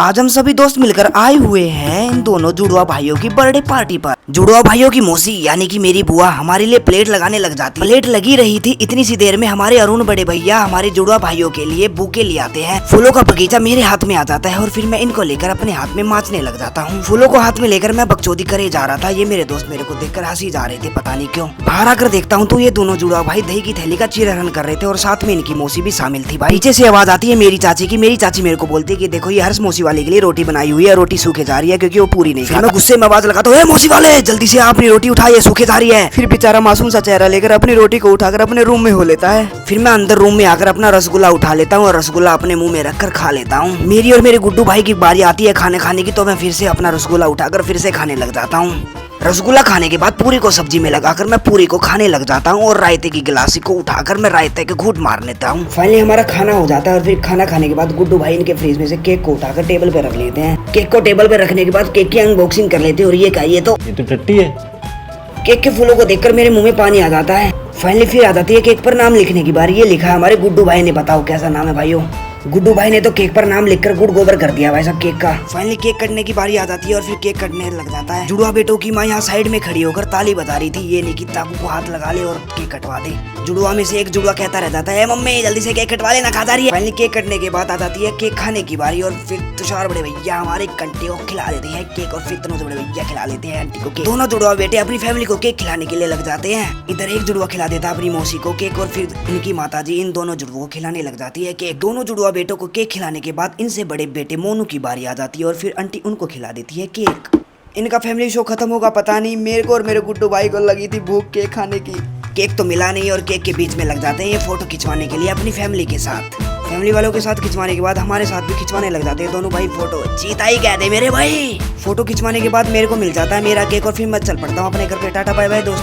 आज हम सभी दोस्त मिलकर आए हुए हैं इन दोनों जुड़वा भाइयों की बर्थडे पार्टी पर। जुड़वा भाइयों की मौसी यानी कि मेरी बुआ हमारे लिए प्लेट लगाने लग जाती। प्लेट लगी रही थी, इतनी सी देर में हमारे अरुण बड़े भैया हमारे जुड़वा भाइयों के लिए बुके ले आते हैं। फूलों का बगीचा मेरे हाथ में आ जाता है और फिर मैं इनको लेकर अपने हाथ में माचने लग जाता हूँ। फूलों को हाथ में लेकर मैं बकचोदी करे जा रहा था। ये मेरे दोस्त मेरे को देखकर हंसी जा रहे थे, पता नहीं क्यों। बाहर आकर देखता हूँ तो ये दोनों जुड़वा भाई दही की थैली का चिरहरण कर रहे थे और साथ में इनकी मौसी भी शामिल थी। भाई पीछे से आवाज आती है मेरी चाची की। मेरी चाची मेरे को बोलती है कि देखो ये हर्ष मौसी वाले के लिए रोटी बनाई हुई है, रोटी सूखे जा रही है क्योंकि वो पूरी नहीं। फिर मैं गुस्से में आवाज लगाता हूँ, मौसी वाले जल्दी से अपनी रोटी उठाइए, सूखे जा रही है। फिर बेचारा मासूम सा चेहरा लेकर अपनी रोटी को उठाकर अपने रूम में हो लेता है। फिर मैं अंदर रूम में आकर अपना रसगुल्ला उठा लेता हूँ और रसगुल्ला अपने मुंह में रखकर खा लेता हूँ। मेरी और मेरे गुड्डू भाई की बारी आती है खाने खाने की, तो मैं फिर से अपना रसगुल्ला उठाकर फिर से खाने लग जाता हूँ। रसगुल्ला खाने के बाद पूरी को सब्जी में लगाकर मैं पूरी को खाने लग जाता हूँ और रायते की गिलासी को उठाकर मैं रायते के घूंट मार लेता हूँ। फाइनली हमारा खाना हो जाता है और फिर खाना खाने के बाद गुड्डू भाई इनके फ्रिज में से केक को उठाकर टेबल पे रख लेते हैं। केक को टेबल पे रखने के बाद केक की अनबॉक्सिंग कर लेते हैं और ये क्या, ये तो टट्टी है। केक के फूलों को देखकर मेरे मुंह में पानी आ जाता है। फाइनली फिर आ जाती है केक पर नाम लिखने की बारी। ये लिखा है हमारे गुड्डू भाई ने, बताओ कैसा नाम है भाइयों। गुड्डू भाई ने तो केक पर नाम लिखकर गुड़ गोबर कर दिया भाई साहब केक का। फाइनली केक कटने की बारी आ जाती है और फिर केक कटने लग जाता है। जुड़वा बेटों की माँ यहाँ साइड में खड़ी होकर ताली बजा रही थी, ये नहीं कि ताकू को हाथ लगा ले और केक कटवा दे। जुड़वा में से एक जुड़वा कहता रह जाता है, मम्मी जल्दी से केक कटवा लेना, खा जा रही है। फाइनली केक कटने के बाद आ जाती है केक खाने की बारी और फिर तुषार बड़े भैया हमारे कंटे को खिला देते हैं केक और फिर तनुज बड़े भैया खिला लेते हैं आंटी को केक। दोनों जुड़वा बेटे अपनी फैमिली को केक खिलाने के लिए लग जाते हैं। इधर एक जुड़वा खिला देता अपनी मौसी को केक और फिर इनकी माताजी इन दोनों जुड़वों को खिलाने लग जाती है केक। दोनों जुड़वा बेटों को केक खिलाने के बाद इनसे बड़े बेटे मोनू की बारी आ जाती है और फिर आंटी उनको खिला देती है केक। इनका फैमिली शो खत्म होगा पता नहीं। मेरे को और मेरे गुड्डू भाई को लगी थी भूख केक खाने की। केक तो मिला नहीं और केक के बीच में लग जाते हैं ये फोटो खिंचवाने के लिए अपनी फैमिली के साथ। फैमिली वालों के साथ खिंचवाने के बाद हमारे साथ भी खिंचवाने लग जाते हैं दोनों भाई फोटो। चीता ही कह दे मेरे भाई। फोटो खिंचवाने के बाद मेरे को मिल जाता है मेरा केक और फिर मैं चल पड़ता हूँ अपने घर पे। टाटा बाय बाय दोस्तों।